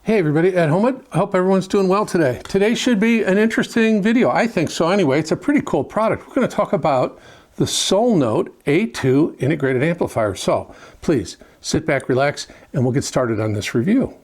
Hey everybody at home, I hope everyone's doing well today. Today should be an interesting video. I think so anyway. It's a pretty cool product. We're going to talk about the Soulnote A2 integrated amplifier. So please sit back, relax, and we'll get started on this review.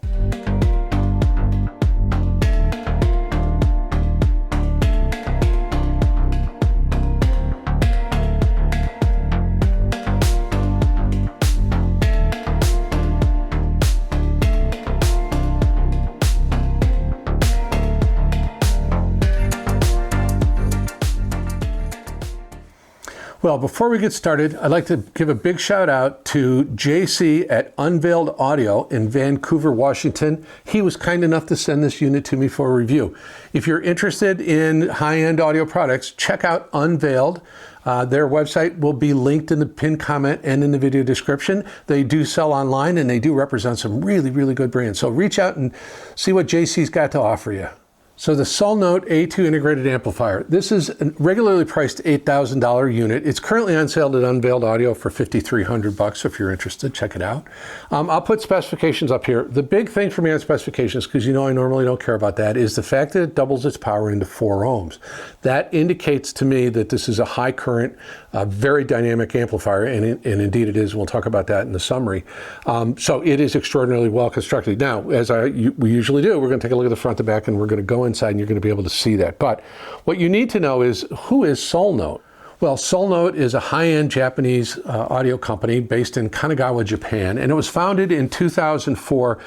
Well, before we get started, I'd like to give a big shout out to JC at Unveiled Audio in Vancouver, Washington. He was kind enough to send this unit to me for a review. If you're interested in high-end audio products, check out Unveiled. Their website will be linked in the pinned comment and in the video description. They do sell online and they do represent some really, really good brands. So reach out and see what JC's got to offer you. So the Soulnote A2 integrated amplifier. This is a regularly priced $8,000 unit. It's currently on sale at Unveiled Audio for $5,300. So if you're interested, check it out. I'll put specifications up here. The big thing for me on specifications, because you know I normally don't care about that, is the fact that it doubles its power into 4 ohms. That indicates to me that this is a high current, very dynamic amplifier, and indeed it is. We'll talk about that in the summary. So it is extraordinarily well constructed. Now, as we usually do, we're going to take a look at the front to back, and we're going to go inside and you're going to be able to see that. But what you need to know is, who is Soulnote? Well, Soulnote is a high-end Japanese audio company based in Kanagawa, Japan, and it was founded in 2004.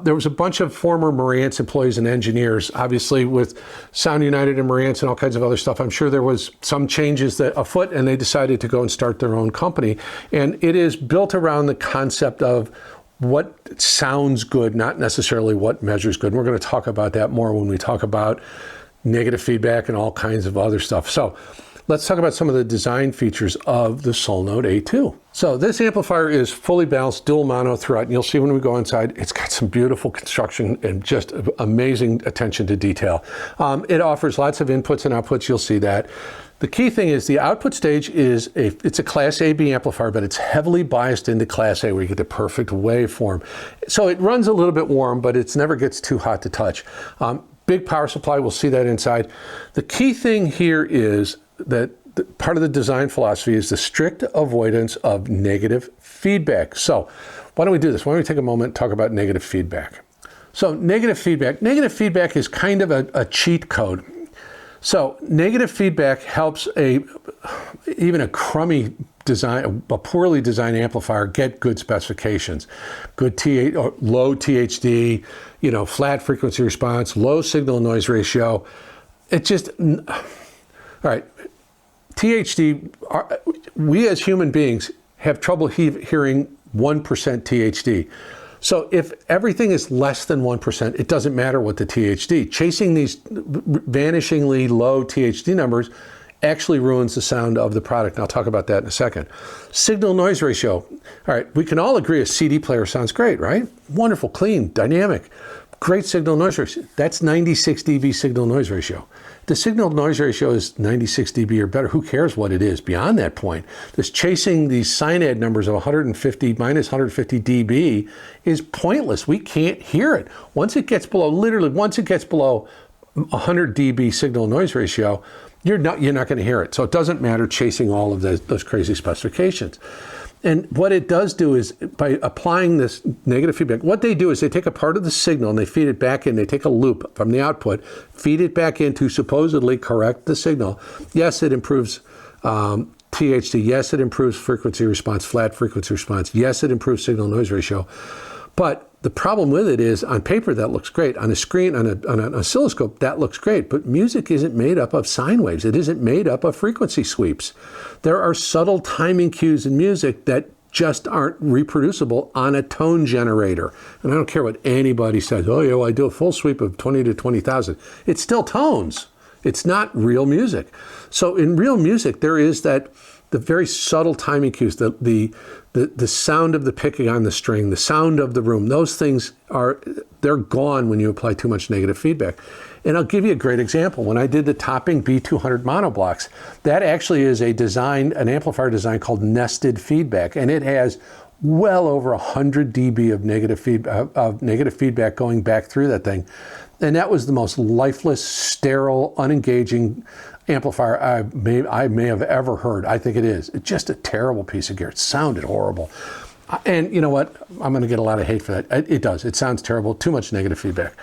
There was a bunch of former Marantz employees and engineers, obviously with Sound United and Marantz and all kinds of other stuff. I'm sure there was some changes afoot, and they decided to go and start their own company. And it is built around the concept of what sounds good, not necessarily what measures good. And we're going to talk about that more when we talk about negative feedback and all kinds of other stuff. So let's talk about some of the design features of the Soulnote A2. So this amplifier is fully balanced, dual mono throughout, and you'll see when we go inside, it's got some beautiful construction and just amazing attention to detail. It offers lots of inputs and outputs, you'll see that. The key thing is the output stage it's a Class AB amplifier, but it's heavily biased into Class A, where you get the perfect waveform. So it runs a little bit warm, but it never gets too hot to touch. Big power supply, we'll see that inside. The key thing here is that part of the design philosophy is the strict avoidance of negative feedback. So why don't we do this? Why don't we take a moment and talk about negative feedback? So negative feedback is kind of a cheat code. So negative feedback helps even a crummy design, a poorly designed amplifier get good specifications, good low THD, flat frequency response, low signal noise ratio. It just, all right, THD, we as human beings have trouble hearing 1% THD. So if everything is less than 1%, it doesn't matter what the THD. Chasing these vanishingly low THD numbers actually ruins the sound of the product. And I'll talk about that in a second. Signal noise ratio. All right, we can all agree a CD player sounds great, right? Wonderful, clean, dynamic, great signal noise ratio. That's 96 dB signal noise ratio. The signal noise ratio is 96 dB or better. Who cares what it is beyond that point? This chasing these SINAD numbers of minus 150 dB is pointless. We can't hear it. Once it gets below 100 dB signal noise ratio, you're not going to hear it. So it doesn't matter chasing all of those crazy specifications. And what it does do is, by applying this negative feedback, what they do is they take a part of the signal and they feed it back in. They take a loop from the output, feed it back in to supposedly correct the signal. Yes, it improves THD. Yes, it improves frequency response, flat frequency response. Yes, it improves signal noise ratio. But the problem with it is, on paper, that looks great. On a screen, on an oscilloscope, that looks great. But music isn't made up of sine waves. It isn't made up of frequency sweeps. There are subtle timing cues in music that just aren't reproducible on a tone generator. And I don't care what anybody says. Oh, yeah, well, I do a full sweep of 20 to 20,000. It's still tones. It's not real music. So in real music, there is the very subtle timing cues, the sound of the picking on the string, the sound of the room. Those things they're gone when you apply too much negative feedback. And I'll give you a great example. When I did the topping B200 monoblocks, that actually is an amplifier design called nested feedback, and it has well over 100 dB of negative feedback going back through that thing. And that was the most lifeless, sterile, unengaging amplifier I may have ever heard. I think it is. It's just a terrible piece of gear. It sounded horrible. And you know what? I'm going to get a lot of hate for that. It does. It sounds terrible. Too much negative feedback.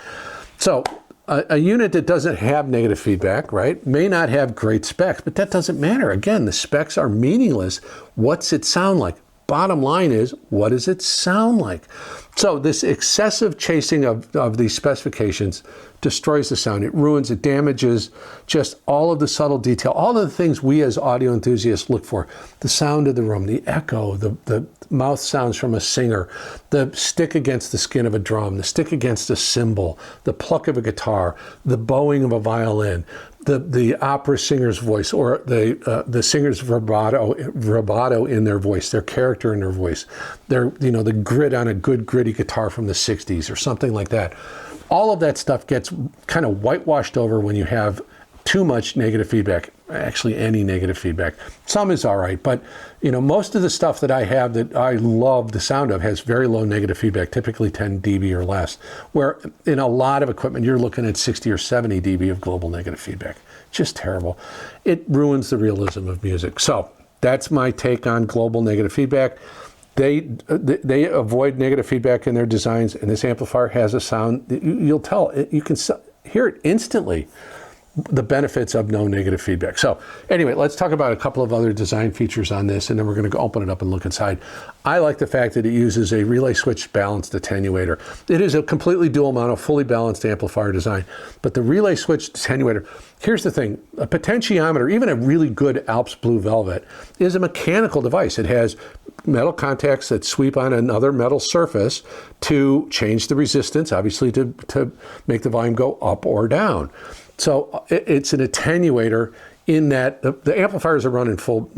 So a unit that doesn't have negative feedback, right, may not have great specs, but that doesn't matter. Again, the specs are meaningless. What's it sound like? Bottom line is, what does it sound like? So this excessive chasing of these specifications destroys the sound. It ruins, it damages just all of the subtle detail, all of the things we as audio enthusiasts look for. The sound of the room, the echo, the mouth sounds from a singer, the stick against the skin of a drum, the stick against a cymbal, the pluck of a guitar, the bowing of a violin, the opera singer's voice, or the singer's vibrato in their voice, their character in their voice, the grit on a good gritty guitar from the 60s or something like that. All of that stuff gets kind of whitewashed over when you have too much negative feedback, actually any negative feedback. Some is all right, but most of the stuff that I have that I love the sound of has very low negative feedback, typically 10 dB or less, where in a lot of equipment, you're looking at 60 or 70 dB of global negative feedback. Just terrible. It ruins the realism of music. So that's my take on global negative feedback. They avoid negative feedback in their designs, and this amplifier has a sound that you'll tell. You can hear it instantly, the benefits of no negative feedback. So anyway, let's talk about a couple of other design features on this, and then we're going to open it up and look inside. I like the fact that it uses a relay switch balanced attenuator. It is a completely dual mono, fully balanced amplifier design, but the relay switch attenuator, here's the thing, a potentiometer, even a really good Alps Blue Velvet, is a mechanical device. It has metal contacts that sweep on another metal surface to change the resistance, obviously to make the volume go up or down. So it's an attenuator in that the amplifiers are running full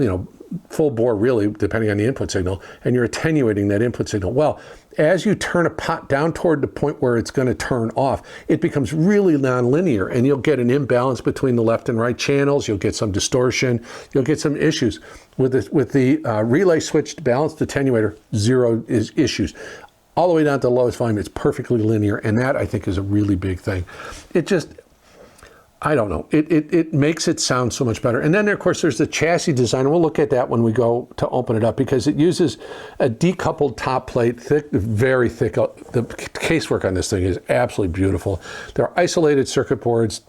bore, really, depending on the input signal, and you're attenuating that input signal. Well, as you turn a pot down toward the point where it's going to turn off, it becomes really nonlinear, and you'll get an imbalance between the left and right channels. You'll get some distortion. You'll get some issues. With the relay switched balanced attenuator, zero issues. All the way down to the lowest volume, it's perfectly linear, and that, I think, is a really big thing. It just, I don't know, it makes it sound so much better. And then, of course, there's the chassis design. We'll look at that when we go to open it up, because it uses a decoupled top plate, thick, very thick. The casework on this thing is absolutely beautiful. There are isolated circuit boards,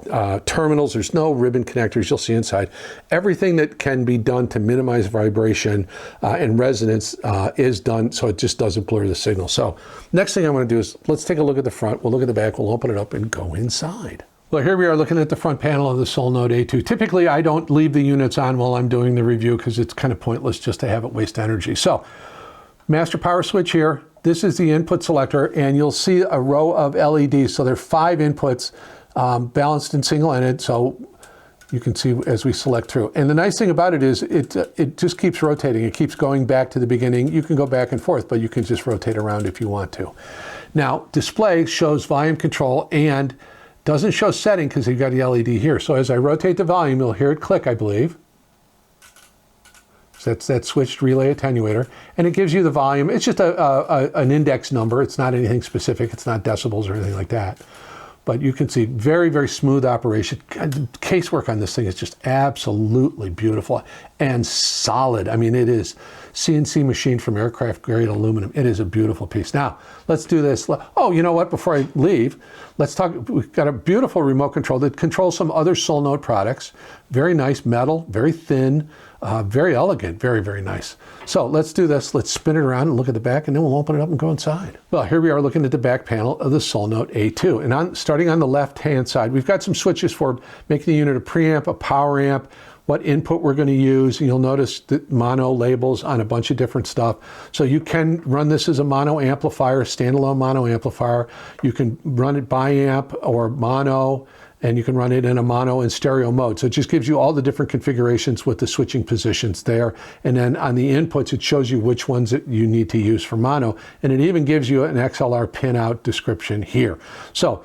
terminals. There's no ribbon connectors. You'll see inside. Everything that can be done to minimize vibration and resonance is done, so it just doesn't blur the signal. So next thing I want to do is let's take a look at the front. We'll look at the back. We'll open it up and go inside. Well, here we are looking at the front panel of the Soulnote A2. Typically, I don't leave the units on while I'm doing the review because it's kind of pointless just to have it waste energy. So, master power switch here. This is the input selector, and you'll see a row of LEDs. So there are 5 inputs balanced and single-ended, so you can see as we select through. And the nice thing about it is it just keeps rotating. It keeps going back to the beginning. You can go back and forth, but you can just rotate around if you want to. Now, display shows volume control and doesn't show setting because you've got the LED here. So as I rotate the volume, you'll hear it click, I believe. So that's that switched relay attenuator. And it gives you the volume. It's just an index number. It's not anything specific. It's not decibels or anything like that. But you can see very, very smooth operation. Casework on this thing is just absolutely beautiful and solid. I mean, it is CNC machined from aircraft grade aluminum. It is a beautiful piece. Now, let's do this. Oh, you know what? Before I leave, let's talk. We've got a beautiful remote control that controls some other Soulnote products. Very nice metal, very thin, very elegant, very, very nice. So let's do this. Let's spin it around and look at the back, and then we'll open it up and go inside. Well, here we are looking at the back panel of the Soulnote A2. And starting on the left-hand side, we've got some switches for making the unit a preamp, a power amp, what input we're going to use. You'll notice the mono labels on a bunch of different stuff. So you can run this as a mono amplifier, standalone mono amplifier. You can run it biamp or mono, and you can run it in a mono and stereo mode. So it just gives you all the different configurations with the switching positions there. And then on the inputs, it shows you which ones that you need to use for mono. And it even gives you an XLR pinout description here. So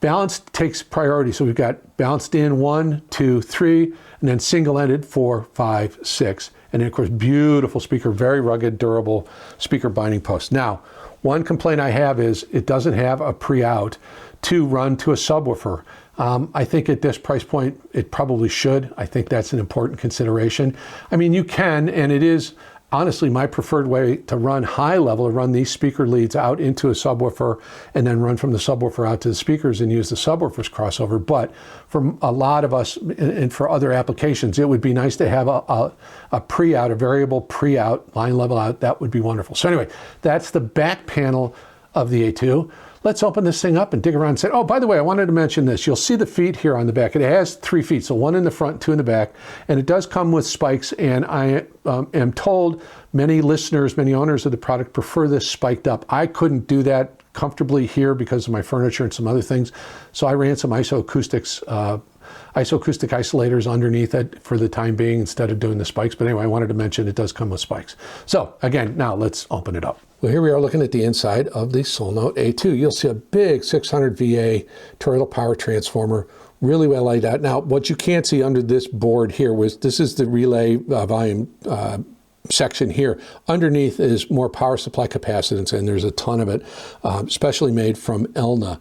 balance takes priority. So we've got balanced in 1, 2, 3, and then single-ended 4, 5, 6. And then of course, beautiful speaker, very rugged, durable speaker binding post. Now, one complaint I have is it doesn't have a pre-out to run to a subwoofer. I think at this price point, it probably should. I think that's an important consideration. I mean, you can, and it is honestly my preferred way to run high level, to run these speaker leads out into a subwoofer and then run from the subwoofer out to the speakers and use the subwoofer's crossover. But for a lot of us and for other applications, it would be nice to have a pre-out, a variable pre-out, line level out. That would be wonderful. So anyway, that's the back panel of the A2. Let's open this thing up and dig around and say, oh, by the way, I wanted to mention this. You'll see the feet here on the back. It has 3 feet, so 1 in the front, 2 in the back, and it does come with spikes, and I am told many listeners, many owners of the product prefer this spiked up. I couldn't do that comfortably here because of my furniture and some other things, so I ran some isoacoustic isolators underneath it for the time being instead of doing the spikes. But anyway, I wanted to mention it does come with spikes. So again, now let's open it up. Well, here we are looking at the inside of the Soulnote A2. You'll see a big 600 VA toroidal power transformer, really well laid out. Now, what you can't see under this board here was this is the relay volume section here. Underneath is more power supply capacitance, and there's a ton of it, specially made from Elna.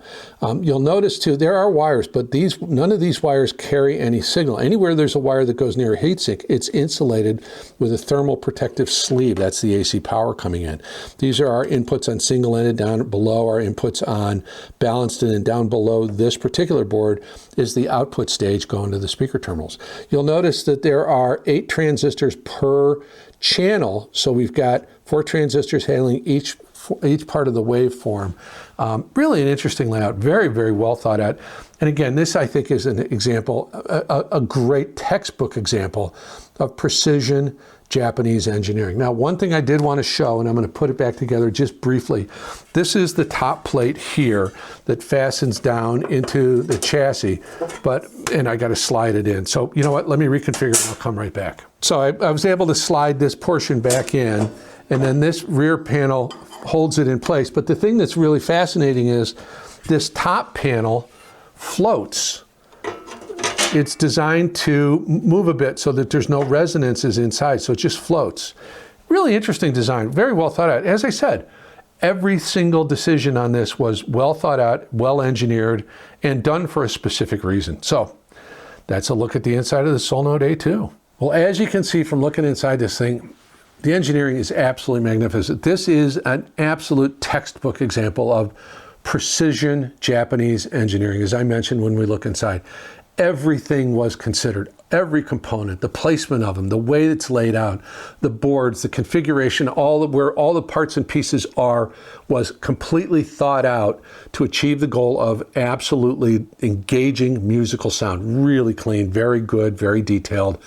You'll notice too, there are wires, but none of these wires carry any signal. Anywhere there's a wire that goes near a heatsink, it's insulated with a thermal protective sleeve. That's the AC power coming in. These are our inputs on single-ended. Down below our inputs on balanced, and then down below this particular board is the output stage going to the speaker terminals. You'll notice that there are 8 transistors per channel, so we've got 4 transistors handling each part of the waveform. Really an interesting layout, very, very well thought out. And again, this I think is an example, a great textbook example of precision Japanese engineering. Now, one thing I did want to show, and I'm going to put it back together just briefly, this is the top plate here that fastens down into the chassis, and I got to slide it in. So you know what, let me reconfigure and I'll come right back. So I was able to slide this portion back in, and then this rear panel holds it in place. But the thing that's really fascinating is this top panel floats. It's designed to move a bit so that there's no resonances inside, so it just floats. Really interesting design, very well thought out. As I said, every single decision on this was well thought out, well engineered, and done for a specific reason. So that's a look at the inside of the Soulnote A2. Well, as you can see from looking inside this thing, the engineering is absolutely magnificent. This is an absolute textbook example of precision Japanese engineering. As I mentioned when we look inside, everything was considered, every component, the placement of them, the way it's laid out, the boards, the configuration, where all the parts and pieces are, was completely thought out to achieve the goal of absolutely engaging musical sound. Really clean, very good, very detailed.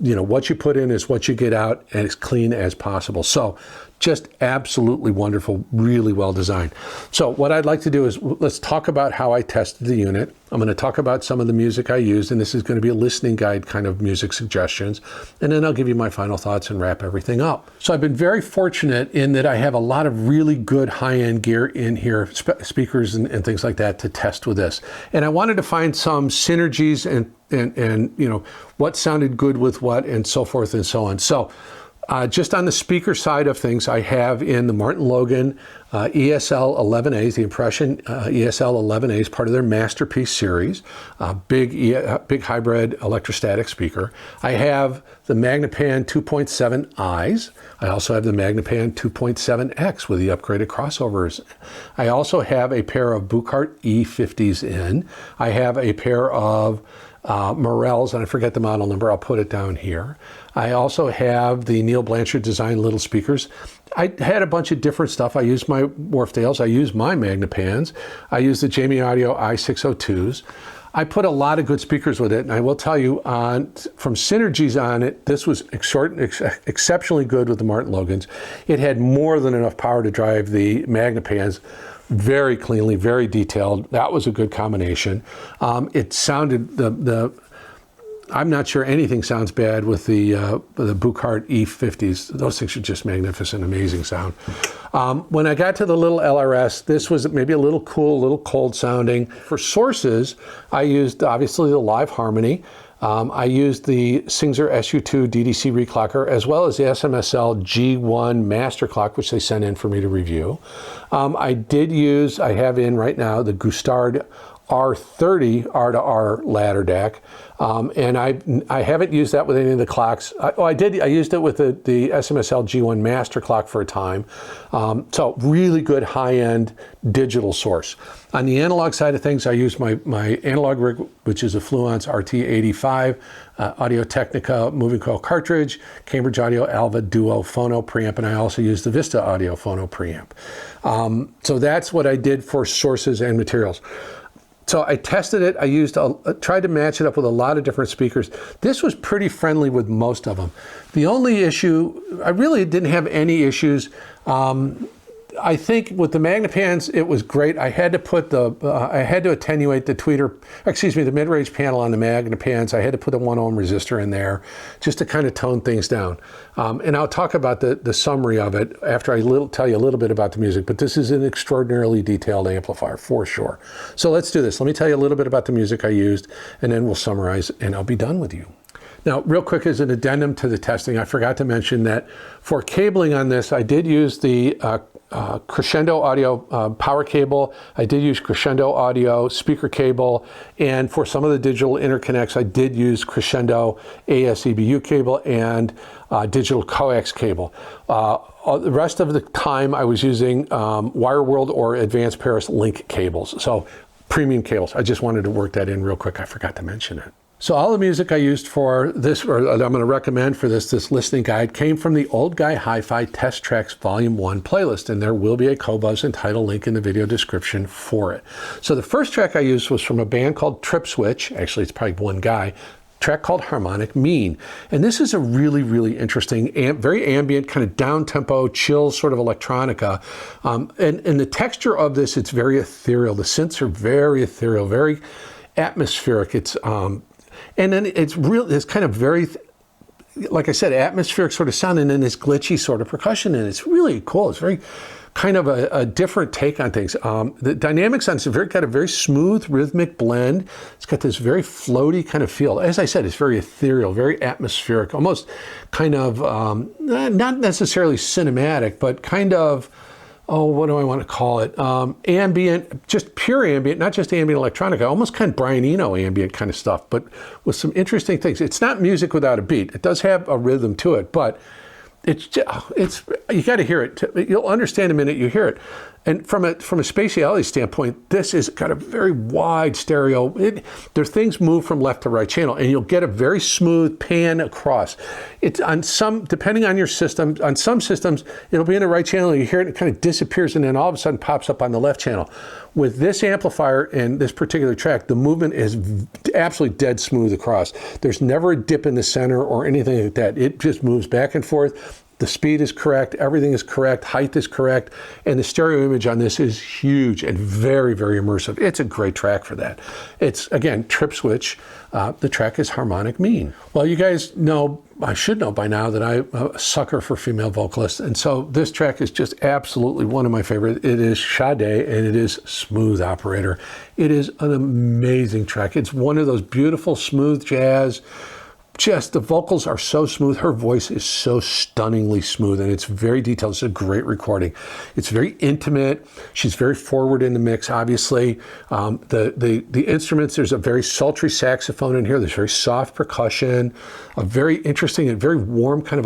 You know, what you put in is what you get out, and as clean as possible. So just absolutely wonderful, really well designed. So what I'd like to do is let's talk about how I tested the unit. I'm going to talk about some of the music I used, and this is going to be a listening guide kind of music suggestions. And then I'll give you my final thoughts and wrap everything up. So I've been very fortunate in that I have a lot of really good high-end gear in here, speakers and things like that to test with this. And I wanted to find some synergies and you know, what sounded good with what and so forth and so on. So just on the speaker side of things, I have in the Martin Logan ESL 11As, the Impression ESL 11As, part of their Masterpiece series, big hybrid electrostatic speaker. I have the Magnepan 2.7Is. I also have the Magnepan 2.7X with the upgraded crossovers. I also have a pair of Buchart E50s in. I have a pair of Morels, and I forget the model number, I'll put it down here. I also have the Neil Blanchard design little speakers. I had a bunch of different stuff. I used my Wharfdales, I used my Magnepans, I used the Jamie Audio i602s. I put a lot of good speakers with it, and I will tell you, from synergies on it, this was exceptionally good with the Martin Logans. It had more than enough power to drive the Magnepans very cleanly, very detailed. That was a good combination. It sounded, I'm not sure anything sounds bad with the Buchart E50s. Those things are just magnificent, amazing sound. When I got to the little LRS, this was maybe a little cool, a little cold sounding. For sources, I used obviously the Live Harmony. I used the Singzer SU2 DDC reclocker, as well as the SMSL G1 master clock, which they sent in for me to review. I have in right now the Gustard R30 R2R ladder DAC, and I haven't used that with any of the clocks. I used it with the SMSL G1 master clock for a time. So really good high-end digital source. On the analog side of things, I use my analog rig, which is a Fluence RT85 Audio-Technica moving coil cartridge, Cambridge Audio Alva Duo phono preamp, and I also use the Vista Audio phono preamp. So that's what I did for sources and materials. So I tested it. I tried to match it up with a lot of different speakers. This was pretty friendly with most of them. The only issue, I really didn't have any issues. I think with the Magnepans, it was great. I had to attenuate the mid-range panel on the Magnepans. I had to put a 1 ohm resistor in there just to kind of tone things down. And I'll talk about the summary of it after I tell you a little bit about the music, but this is an extraordinarily detailed amplifier for sure. So let's do this. Let me tell you a little bit about the music I used, and then we'll summarize, and I'll be done with you. Now, real quick, as an addendum to the testing, I forgot to mention that for cabling on this, I did use the Crescendo Audio power cable. I did use Crescendo Audio speaker cable, and for some of the digital interconnects, I did use Crescendo ASEBU cable and digital coax cable. The rest of the time, I was using Wire World or Advanced Paris link cables, so premium cables. I just wanted to work that in real quick. I forgot to mention it. So all the music I used for this, or I'm going to recommend for this listening guide, came from the Old Guy Hi-Fi Test Tracks Volume 1 playlist, and there will be a Qobuz and title link in the video description for it. So the first track I used was from a band called Trip Switch. Actually, it's probably one guy. Track called Harmonic Mean. And this is a really, really interesting, very ambient, kind of down-tempo, chill sort of electronica. And the texture of this, it's very ethereal. The synths are very ethereal, very atmospheric. And then it's kind of very, like I said, atmospheric sort of sound, and then this glitchy sort of percussion, and it's really cool. It's very kind of a different take on things. The dynamics on it's got a very smooth rhythmic blend. It's got this very floaty kind of feel. As I said, it's very ethereal, very atmospheric, almost kind of, not necessarily cinematic, but kind of, what do I want to call it? Ambient, just pure ambient, not just ambient electronica, almost kind of Brian Eno ambient kind of stuff, but with some interesting things. It's not music without a beat. It does have a rhythm to it, but it's you got to hear it. You'll understand the minute you hear it. And from a spatiality standpoint, this has got a very wide stereo. There's things move from left to right channel, and you'll get a very smooth pan across. It's on some, depending on your system, on some systems, it'll be in the right channel, and you hear it, it kind of disappears, and then all of a sudden pops up on the left channel. With this amplifier and this particular track, the movement is absolutely dead smooth across. There's never a dip in the center or anything like that. It just moves back and forth. The speed is correct, everything is correct, height is correct, and the stereo image on this is huge and very, very immersive. It's a great track for that. It's, again, Trip Switch. The track is Harmonic Mean. Well, you guys know, I should know by now, that I'm a sucker for female vocalists, and so this track is just absolutely one of my favorites. It is Sade, and it is Smooth Operator. It is an amazing track. It's one of those beautiful, smooth jazz. Just the vocals are so smooth. Her voice is so stunningly smooth, and it's very detailed. It's a great recording. It's very intimate. She's very forward in the mix, obviously. The instruments, there's a very sultry saxophone in here. There's very soft percussion, a very interesting and very warm kind of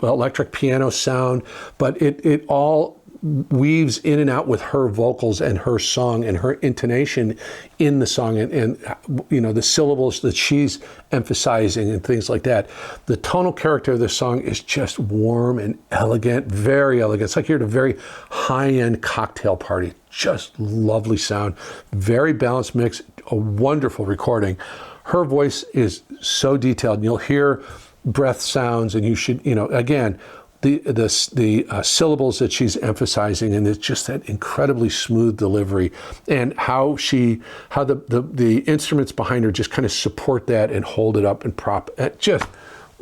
electric piano sound, but it all weaves in and out with her vocals and her song and her intonation in the song, and you know, the syllables that she's emphasizing and things like that. The tonal character of this song is just warm and elegant, very elegant. It's like you're at a very high-end cocktail party. Just lovely sound, very balanced mix, a wonderful recording. Her voice is so detailed, and you'll hear breath sounds, and you should, you know, again, the syllables that she's emphasizing, and it's just that incredibly smooth delivery, and how the instruments behind her just kind of support that and hold it up and prop it. Just,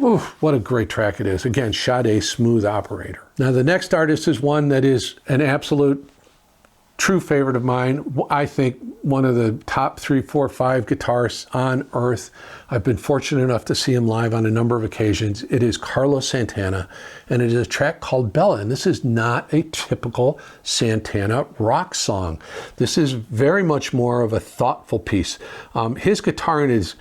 oof, what a great track it is. Again, Sade Smooth Operator. Now the next artist is one that is an absolute true favorite of mine. I think one of the top 3, 4, 5 guitarists on earth. I've been fortunate enough to see him live on a number of occasions. It is Carlos Santana, and it is a track called Bella. And this is not a typical Santana rock song. This is very much more of a thoughtful piece. His guitar is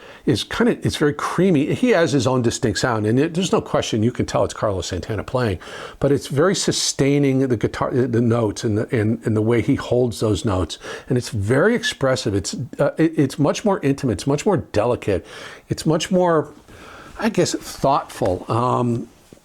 kind of, it's very creamy. He has his own distinct sound, and there's no question you can tell it's Carlos Santana playing, but it's very sustaining the guitar, the notes, and the way he holds those notes. And it's very expressive. It's much more intimate. It's much more delicate. It's much more, I guess, thoughtful.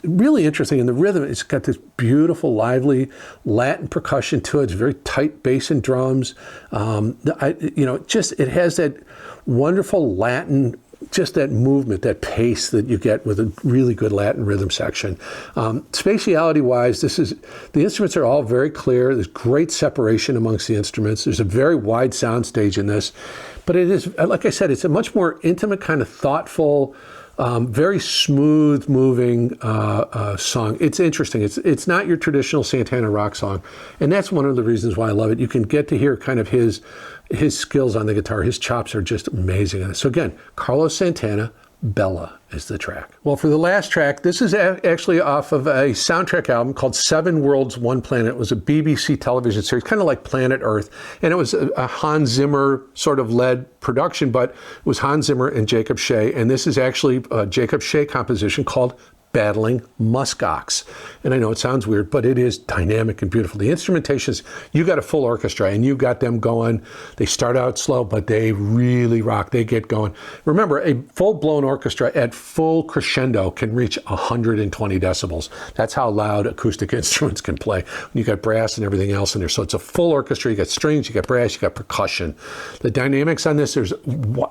Really interesting. And the rhythm, it's got this beautiful, lively Latin percussion to it. It's very tight bass and drums. It has that wonderful Latin, just that movement, that pace that you get with a really good Latin rhythm section. Spatiality-wise, the instruments are all very clear. There's great separation amongst the instruments. There's a very wide sound stage in this. But it is, like I said, it's a much more intimate, kind of thoughtful, very smooth moving song. It's interesting. It's not your traditional Santana rock song. And that's one of the reasons why I love it. You can get to hear kind of his skills on the guitar. His chops are just amazing. So again, Carlos Santana, Bella is the track. Well, for the last track, this is actually off of a soundtrack album called 7 Worlds, 1 Planet. It was a BBC television series, kind of like Planet Earth. And it was a Hans Zimmer sort of led production, but it was Hans Zimmer and Jacob Shea. And this is actually a Jacob Shea composition called Battling Muskox. And I know it sounds weird, but it is dynamic and beautiful. The instrumentations, you got a full orchestra and you got them going. They start out slow, but they really rock. They get going. Remember, a full-blown orchestra at full crescendo can reach 120 decibels. That's how loud acoustic instruments can play. You got brass and everything else in there. So it's a full orchestra. You got strings, you got brass, you got percussion. The dynamics on this, there's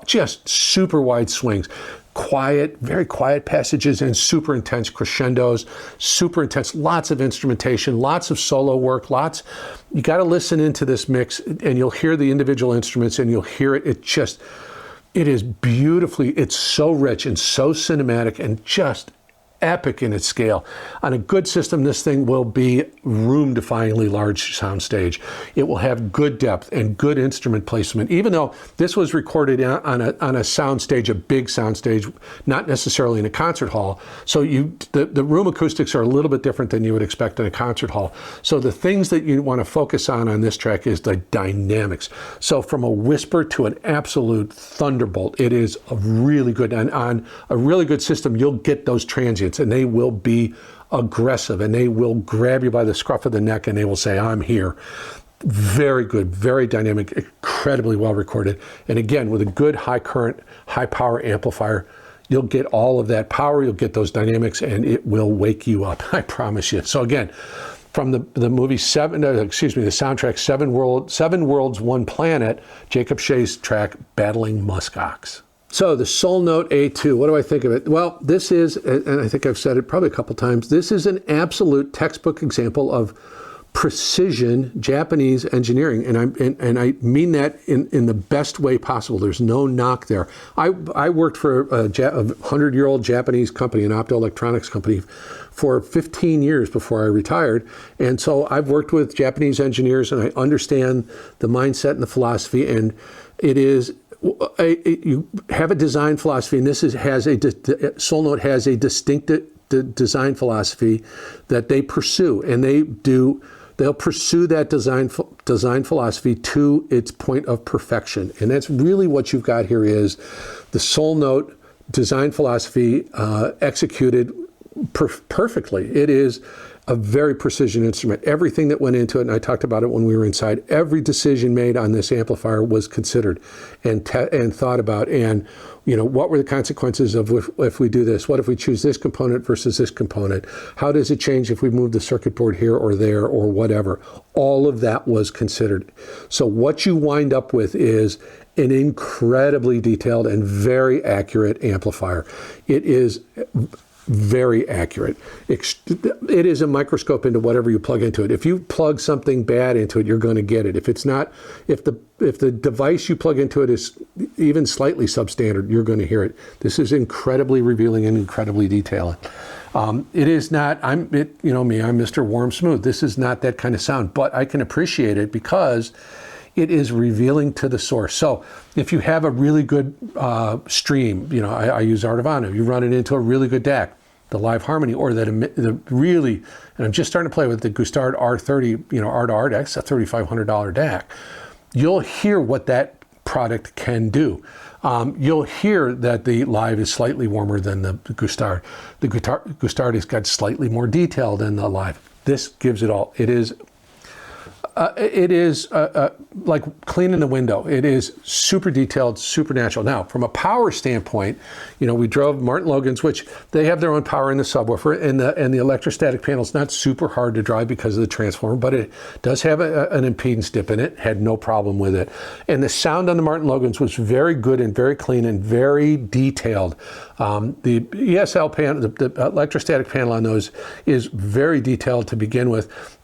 just super wide swings. Quiet, very quiet passages and super intense crescendos, super intense, lots of instrumentation, lots of solo work, you got to listen into this mix and you'll hear the individual instruments and you'll hear it. It is beautifully, it's so rich and so cinematic and just epic in its scale. On a good system, this thing will be room-defyingly large soundstage. It will have good depth and good instrument placement, even though this was recorded on a soundstage, a big soundstage, not necessarily in a concert hall. So the room acoustics are a little bit different than you would expect in a concert hall. So the things that you want to focus on this track is the dynamics. So from a whisper to an absolute thunderbolt, it is a really good, and on a really good system, you'll get those transients, and they will be aggressive, and they will grab you by the scruff of the neck, and they will say, I'm here. Very good, very dynamic, incredibly well recorded. And again, with a good high current, high power amplifier, you'll get all of that power, you'll get those dynamics, and it will wake you up, I promise you. So again, from the movie the soundtrack Seven Worlds, One Planet, Jacob Shea's track, Battling Muskox. So the Soulnote A2, what do I think of it? Well, this is, and I think I've said it probably a couple times, this is an absolute textbook example of precision Japanese engineering, and I mean that in the best way possible. There's no knock there. I worked for a 100-year-old Japanese company, an optoelectronics company, for 15 years before I retired, and so I've worked with Japanese engineers, and I understand the mindset and the philosophy, and it is. You have a design philosophy, and Soulnote has a distinct design philosophy that they pursue, and they'll pursue that design philosophy to its point of perfection. And that's really what you've got here is the Soulnote design philosophy executed perfectly. It is a very precision instrument. Everything that went into it, and I talked about it when we were inside, every decision made on this amplifier was considered and thought about. And, what were the consequences of if we do this? What if we choose this component versus this component? How does it change if we move the circuit board here or there or whatever? All of that was considered. So what you wind up with is an incredibly detailed and very accurate amplifier. It is very accurate. It is a microscope into whatever you plug into it. If you plug something bad into it, you're going to get it. If it's not, if the device you plug into it is even slightly substandard, you're going to hear it. This is incredibly revealing and incredibly detailed. It is not, you know me, I'm Mr. Warm Smooth. This is not that kind of sound, but I can appreciate it because it is revealing to the source. So if you have a really good stream, you know, I use Artivano, you run it into a really good DAC, the Live Harmony, or the really, and I'm just starting to play with the Gustard R30, you know, R2R DAC, a $3,500 DAC. You'll hear what that product can do. You'll hear that the Live is slightly warmer than the Gustard. The Gustard has got slightly more detail than the Live. This gives it all. It is like cleaning the window. It is super detailed, super natural. Now, from a power standpoint, you know, we drove Martin Logan's, which they have their own power in the subwoofer, and the electrostatic panel is not super hard to drive because of the transformer, but it does have an impedance dip in it. Had no problem with it. And the sound on the Martin Logan's was very good and very clean and very detailed. The ESL panel, the electrostatic panel on those is very detailed to begin with.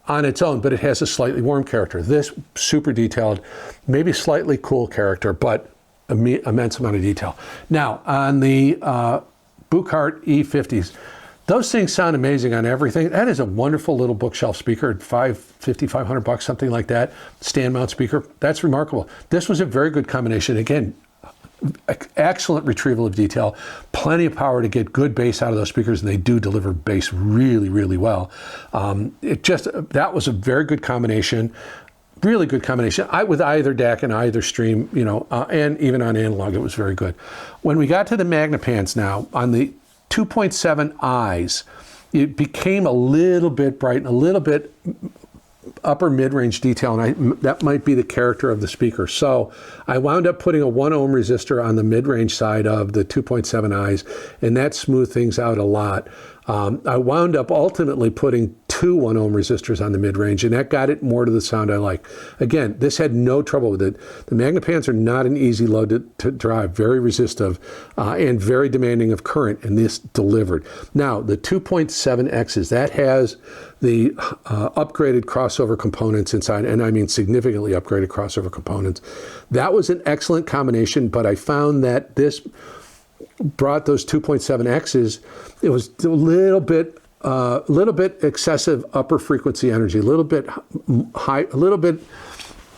On its own, but it has a slightly warm character. This super detailed, maybe slightly cool character, but immense amount of detail. Now, on the Buchart E50s, those things sound amazing on everything. That is a wonderful little bookshelf speaker, $500, something like that, stand mount speaker. That's remarkable. This was a very good combination. Again, excellent retrieval of detail, plenty of power to get good bass out of those speakers, and they do deliver bass really, really well. That was a very good combination, really good combination. With either DAC and either stream, you know, and even on analog, it was very good. When we got to the Magnapans now, on the 2.7 I's, it became a little bit bright and a little bit upper mid-range detail, and that might be the character of the speaker. So I wound up putting a 1 ohm resistor on the mid-range side of the 2.7 I's, and that smoothed things out a lot. I wound up ultimately putting 2 1 ohm resistors on the mid-range, and that got it more to the sound I like. Again, this had no trouble with it. The Magnapans are not an easy load to drive, very resistive and very demanding of current, and this delivered. Now, the 2.7X's, that has the upgraded crossover components inside, and I mean significantly upgraded crossover components. That was an excellent combination, but I found that this brought those 2.7X's, it was a little bit excessive upper frequency energy, a little bit high, a little bit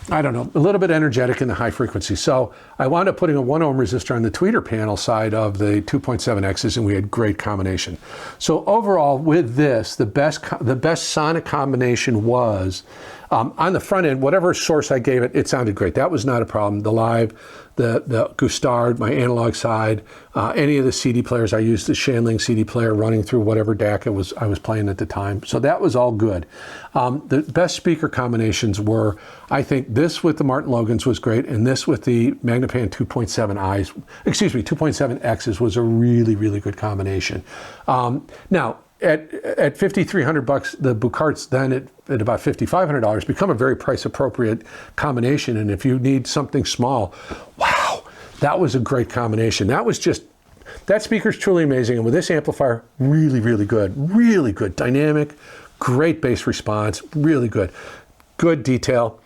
energetic in the high frequency. So I wound up putting a 1 ohm resistor on the tweeter panel side of the 2.7X's, and we had great combination. So overall, with this, the best sonic combination was on the front end, whatever source I gave it, it sounded great. That was not a problem. The Live, the Gustard, my analog side, any of the CD players, I used the Shanling CD player running through whatever DAC I was playing at the time. So that was all good. The best speaker combinations were, I think this with the Martin Logan's was great, and this with the Magnapan 2.7X's was a really, really good combination. Now, at $5,300, the Bucharts then at about $5,500 become a very price appropriate combination. And if you need something small, wow, that was a great combination. That speaker's truly amazing. And with this amplifier, really, really good, dynamic, great bass response, really good detail.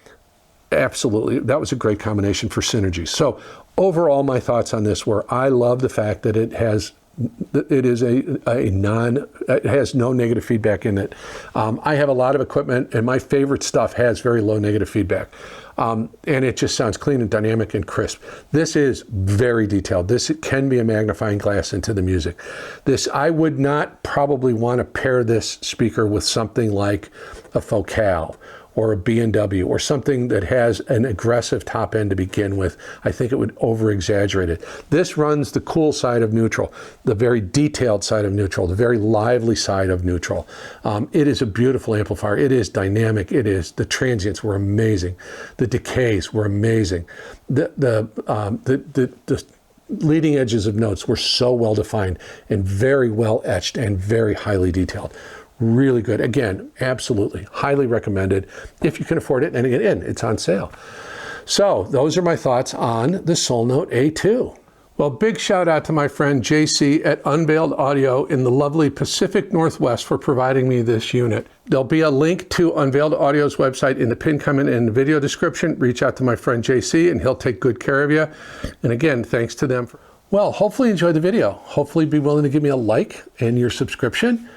Absolutely, that was a great combination for synergy. So overall, my thoughts on this were, I love the fact that it has no negative feedback in it. I have a lot of equipment, and my favorite stuff has very low negative feedback. And it just sounds clean and dynamic and crisp. This is very detailed. This can be a magnifying glass into the music. I would not probably want to pair this speaker with something like a Focal or a B&W or something that has an aggressive top end to begin with. I think it would over-exaggerate it. This runs the cool side of neutral, the very detailed side of neutral, the very lively side of neutral. It is a beautiful amplifier. It is dynamic. The transients were amazing. The decays were amazing. The leading edges of notes were so well defined and very well etched and very highly detailed. Really good. Again, absolutely. Highly recommended if you can afford it. And again, it's on sale. So those are my thoughts on the Soulnote A2. Well, big shout out to my friend JC at Unveiled Audio in the lovely Pacific Northwest for providing me this unit. There'll be a link to Unveiled Audio's website in the pinned comment and the video description. Reach out to my friend JC and he'll take good care of you. And again, thanks to them. Well, hopefully you enjoyed the video. Hopefully be willing to give me a like and your subscription.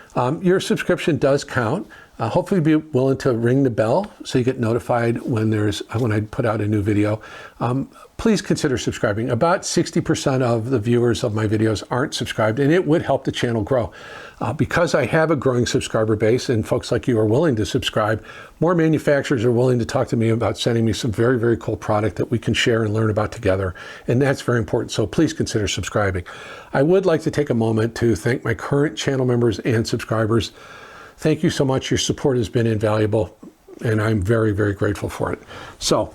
Your subscription does count. Hopefully be willing to ring the bell so you get notified when I put out a new video. Please consider subscribing. About 60% of the viewers of my videos aren't subscribed, and it would help the channel grow. Because I have a growing subscriber base and folks like you are willing to subscribe, more manufacturers are willing to talk to me about sending me some very, very cool product that we can share and learn about together. And that's very important. So please consider subscribing. I would like to take a moment to thank my current channel members and subscribers. Thank you so much. Your support has been invaluable, and I'm very, very grateful for it. So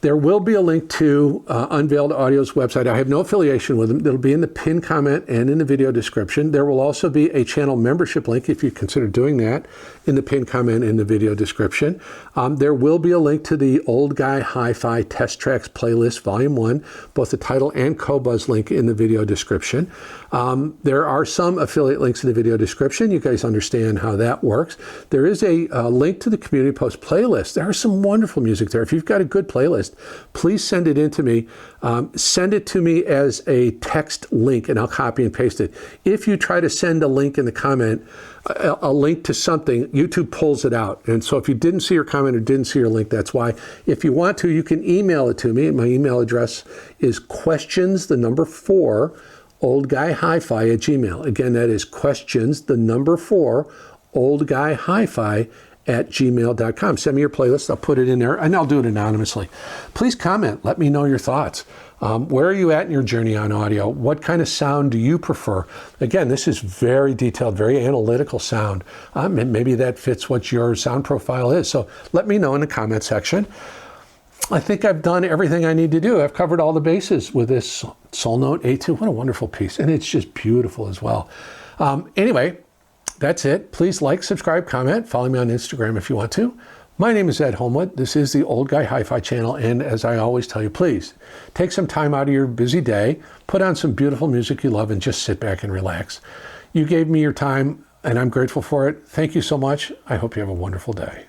there will be a link to Unveiled Audio's website. I have no affiliation with them. It'll be in the pinned comment and in the video description. There will also be a channel membership link if you consider doing that in the pinned comment and the video description. There will be a link to the Old Guy Hi-Fi Test Tracks playlist, Volume 1, both the title and Qobuz link in the video description. There are some affiliate links in the video description. You guys understand how that works. There is a link to the Community Post playlist. There is some wonderful music there. If you've got a good playlist, please send it in to me. Send it to me as a text link and I'll copy and paste it. If you try to send a link in the comment, a link to something, YouTube pulls it out. And so if you didn't see your comment or didn't see your link, that's why. If you want to, you can email it to me. My email address is questions4 oldguyhifi@gmail. Again, that is questions4 oldguyhifi@gmail.com. Send me your playlist. I'll put it in there, and I'll do it anonymously. Please comment. Let me know your thoughts. Where are you at in your journey on audio? What kind of sound do you prefer? Again, this is very detailed, very analytical sound. And maybe that fits what your sound profile is. So let me know in the comment section. I think I've done everything I need to do. I've covered all the bases with this Soulnote A2. What a wonderful piece. And it's just beautiful as well. Anyway, that's it. Please like, subscribe, comment. Follow me on Instagram if you want to. My name is Ed Homewood. This is the Old Guy Hi-Fi channel. And as I always tell you, please take some time out of your busy day, put on some beautiful music you love, and just sit back and relax. You gave me your time, and I'm grateful for it. Thank you so much. I hope you have a wonderful day.